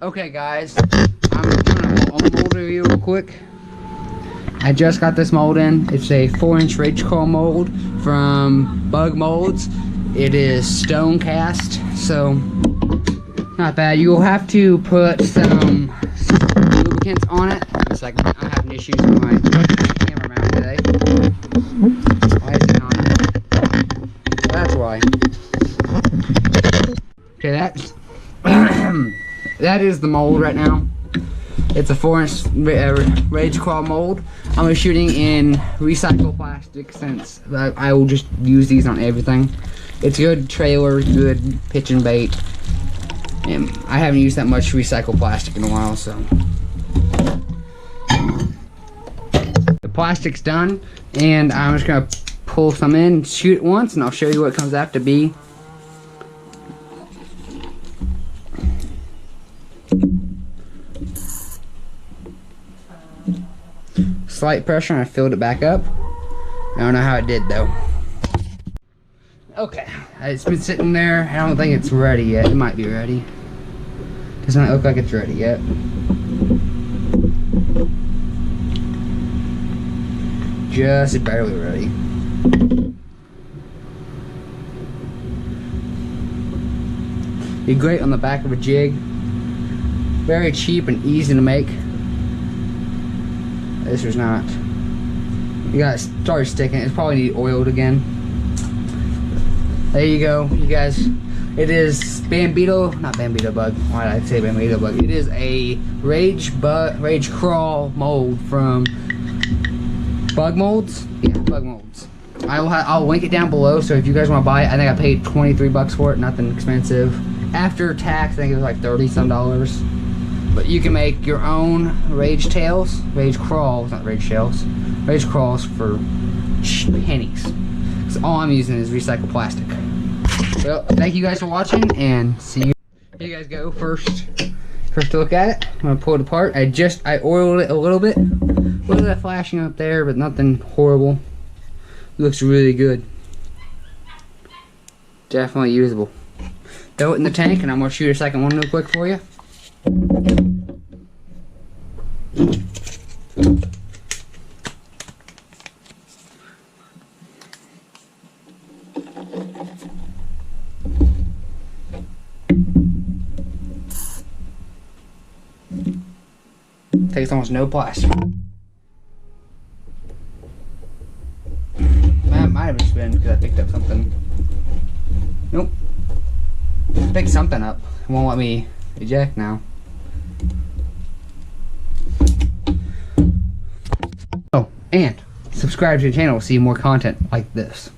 Okay guys, I'm doing a mold review real quick. I just got this mold in. It's a 4-inch rage crawl mold from Bug Molds. It is stone cast, so not bad. You'll have to put some lubricants on it. It's like I'm having issues with my camera mount today. Why is it not? That's why. Okay, that's that is the mold right now. It's a 4-inch rage crawl mold. I'm shooting in recycled plastic since I will just use these on everything. It's good trailer, good pitch and bait. And I haven't used that much recycled plastic in a while, so. The plastic's done, and I'm just gonna pull some in, shoot it once, and I'll show you what it comes out to be. Slight pressure and I filled it back up. I don't know how it did though. Okay, it's been sitting there. I don't think it's ready yet. It might be ready. Does not look like it's ready yet. Just barely ready. Be great on the back of a jig. Very cheap and easy to make. This was not. You gotta start sticking. It's probably need oiled again. There you go, you guys. It is Bambito, not Bambito bug. Why did I say Bambito bug? It is a rage crawl mold from Bug Molds. Yeah, Bug Molds. I'll link it down below. So if you guys want to buy it, I think I paid 23 bucks for it. Nothing expensive. After tax, I think it was like $30-some. But you can make your own rage tails, rage crawls, not rage shells, rage crawls for pennies. So all I'm using is recycled plastic. Well, thank you guys for watching, and see you. Here you guys go. First look at it. I'm gonna pull it apart. I oiled it a little bit. Look at that flashing up there, but nothing horrible. Looks really good. Definitely usable. Throw it in the tank, and I'm gonna shoot a second one real quick for you. Takes almost no plastic. That might have just been because I picked up something. Nope. I picked something up. It won't let me eject now. Oh, and subscribe to the channel to see more content like this.